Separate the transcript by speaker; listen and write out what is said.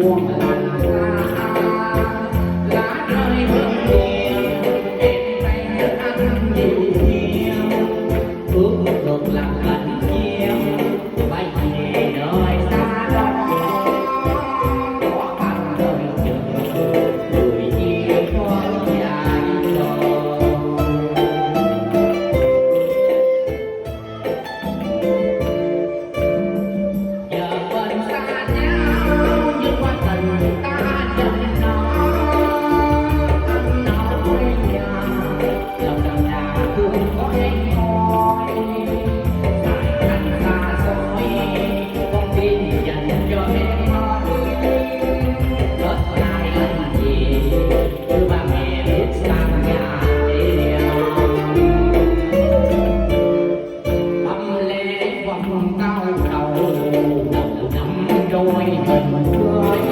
Speaker 1: chuông làn xa lá rơi hương tiền em tay ăn nhiều nhiều ước được làm gần chiều bay về nơi xa đó có bằng đời chừng người chia con dài rồi giờ bên xa nhau nhưng qua tình ta chẳng nói nhà lòng đằng nhà thương có em thôi dài anh xa xôi con tim dành cho em thôi hết ai anh gì cứ ba mẹ bước sang nhà đi tâm lễ vòng cao đầu đầu năm đôi mình cười